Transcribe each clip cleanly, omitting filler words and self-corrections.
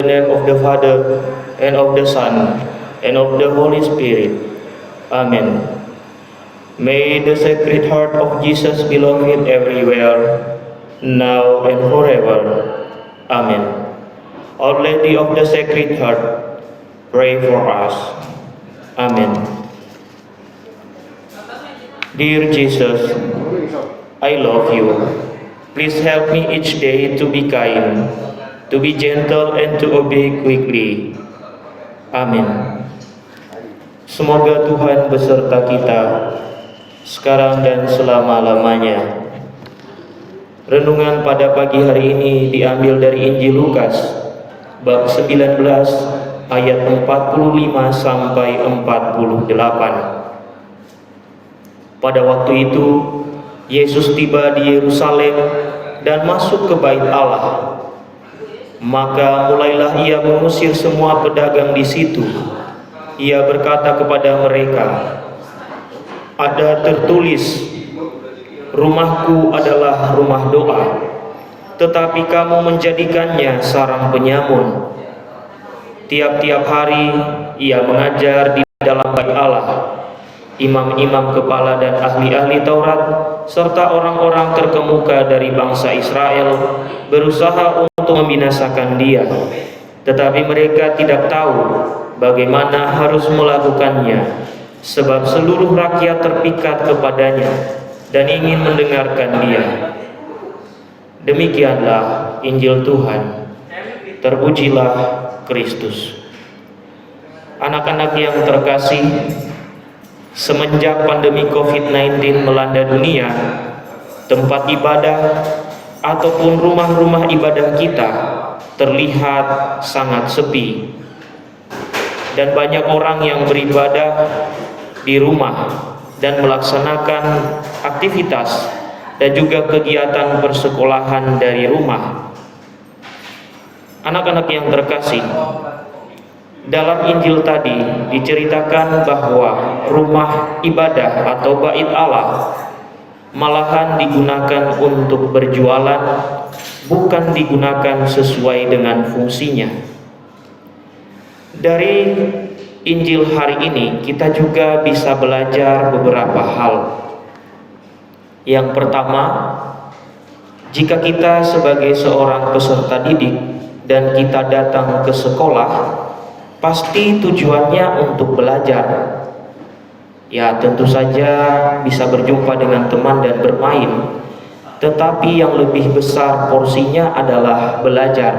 In the name of the Father, and of the Son, and of the Holy Spirit. Amen. May the Sacred Heart of Jesus be beloved everywhere, now and forever. Amen. Our Lady of the Sacred Heart, pray for us. Amen. Dear Jesus, I love you. Please help me each day to be kind, to be gentle, and to obey quickly. Amin. Semoga Tuhan beserta kita sekarang dan selama-lamanya. Renungan pada pagi hari ini diambil dari Injil Lukas bab 19 ayat 45 sampai 48. Pada waktu itu Yesus tiba di Yerusalem dan masuk ke Bait Allah. Maka mulailah ia mengusir semua pedagang di situ. Ia berkata kepada mereka, "Ada tertulis, rumahku adalah rumah doa, tetapi kamu menjadikannya sarang penyamun." Tiap-tiap hari ia mengajar di dalam Bait Allah. Imam-imam kepala dan ahli-ahli Taurat serta orang-orang terkemuka dari bangsa Israel berusaha untuk membinasakan dia, tetapi mereka tidak tahu bagaimana harus melakukannya, sebab seluruh rakyat terpikat kepadanya dan ingin mendengarkan dia. Demikianlah Injil Tuhan. Terpujilah Kristus. Anak-anak yang terkasih, semenjak pandemi COVID-19 melanda dunia, tempat ibadah ataupun rumah-rumah ibadah kita terlihat sangat sepi. Dan banyak orang yang beribadah di rumah dan melaksanakan aktivitas dan juga kegiatan persekolahan dari rumah. Anak-anak yang terkasih, dalam Injil tadi diceritakan bahwa rumah ibadah atau Bait Allah malahan digunakan untuk berjualan, bukan digunakan sesuai dengan fungsinya. Dari Injil hari ini kita juga bisa belajar beberapa hal. Yang pertama, jika kita sebagai seorang peserta didik dan kita datang ke sekolah, pasti tujuannya untuk belajar. Ya, tentu saja bisa berjumpa dengan teman dan bermain, tetapi yang lebih besar porsinya adalah belajar.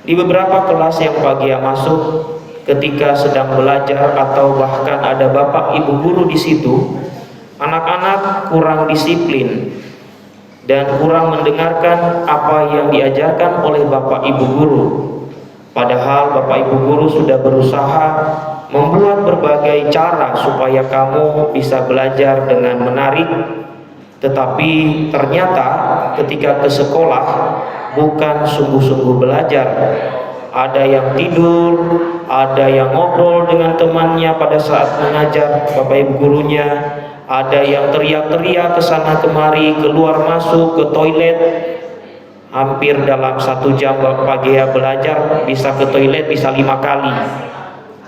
Di beberapa kelas yang pagi yang masuk, ketika sedang belajar atau bahkan ada bapak ibu guru di situ, anak-anak kurang disiplin dan kurang mendengarkan apa yang diajarkan oleh bapak ibu guru. Padahal bapak ibu guru sudah berusaha membuat berbagai cara supaya kamu bisa belajar dengan menarik, tetapi ternyata ketika ke sekolah bukan sungguh-sungguh belajar. Ada yang tidur, ada yang ngobrol dengan temannya pada saat mengajar bapak ibu gurunya, ada yang teriak-teriak ke sana kemari, keluar masuk ke toilet. Hampir dalam 1 jam pagi belajar bisa ke toilet bisa 5 kali.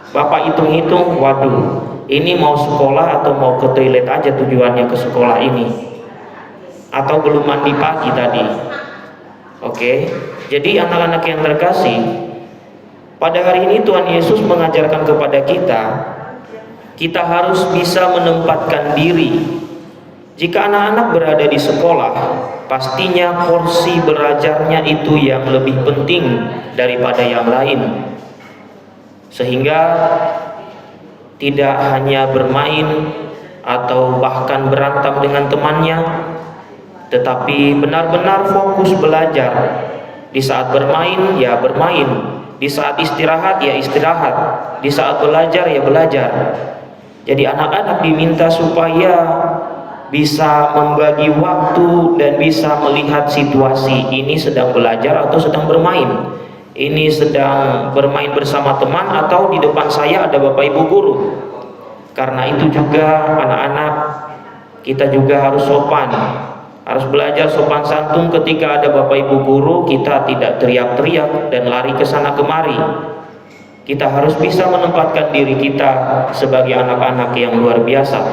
Bapak hitung-hitung, waduh, ini mau sekolah atau mau ke toilet aja tujuannya ke sekolah ini, atau belum mandi pagi tadi. Oke, jadi anak-anak yang terkasih, pada hari ini Tuhan Yesus mengajarkan kepada kita harus bisa menempatkan diri. Jika anak-anak berada di sekolah, pastinya porsi belajarnya itu yang lebih penting daripada yang lain, sehingga tidak hanya bermain atau bahkan berantem dengan temannya, tetapi benar-benar fokus belajar. Di saat bermain ya bermain, di saat istirahat ya istirahat, di saat belajar ya belajar. Jadi anak-anak diminta supaya bisa membagi waktu dan bisa melihat situasi, ini sedang belajar atau sedang bermain, ini sedang bermain bersama teman atau di depan saya ada bapak ibu guru. Karena itu juga anak-anak kita juga harus sopan Harus belajar sopan santun ketika ada Bapak Ibu guru, kita tidak teriak-teriak dan lari ke sana kemari. Kita harus bisa menempatkan diri kita sebagai anak-anak yang luar biasa.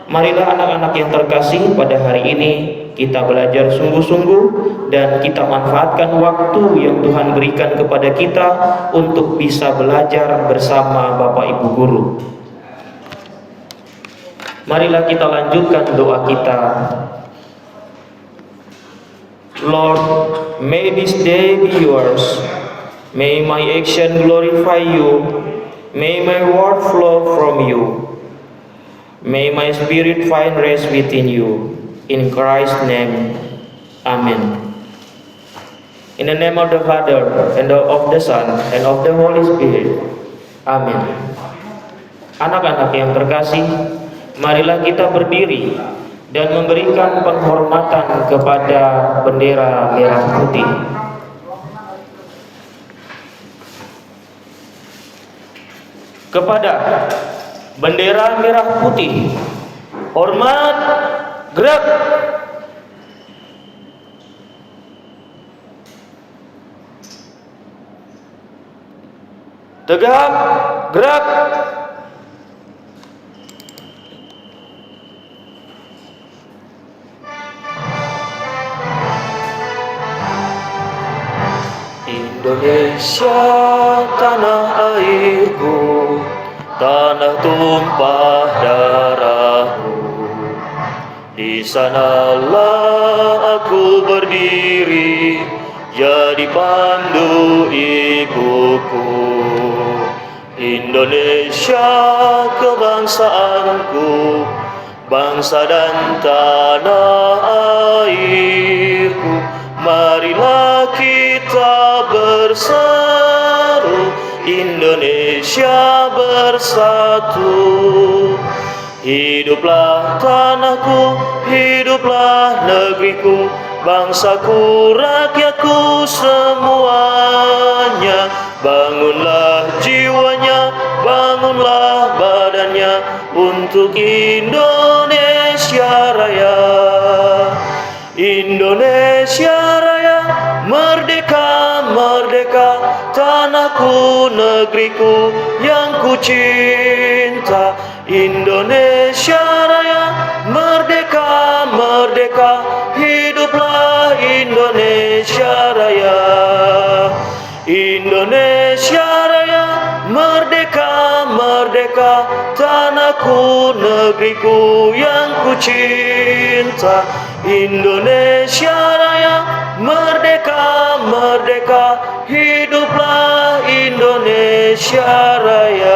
Marilah anak-anak yang terkasih, pada hari ini kita belajar sungguh-sungguh dan kita manfaatkan waktu yang Tuhan berikan kepada kita untuk bisa belajar bersama Bapak Ibu guru. Marilah kita lanjutkan doa kita. Lord, may this day be yours. May my action glorify you. May my word flow from you. May my spirit find rest within you. In Christ's name, Amen. In the name of the Father, and of the Son, and of the Holy Spirit, Amen. Anak-anak yang terkasih, marilah kita berdiri dan memberikan penghormatan kepada bendera merah putih. Kepada bendera merah putih, hormat, gerak. Tegap, gerak. Indonesia tanah airku, tanah tumpah darahku. Di sanalah aku berdiri, jadi pandu ibuku. Indonesia kebangsaanku, bangsa dan tanah airku. Marilah kita berseru, Indonesia bersatu. Hiduplah tanahku, hiduplah negeriku, bangsaku, rakyatku semuanya. Bangunlah jiwanya, bangunlah badannya untuk Indonesia Raya. Indonesia Raya, merdeka, merdeka, tanahku, negeriku yang ku cinta. Indonesia Raya, merdeka, merdeka, hiduplah Indonesia Raya. Indonesia Raya, merdeka, merdeka, tanahku, negeriku yang ku cinta. Indonesia Raya, merdeka, merdeka, hiduplah Indonesia Raya.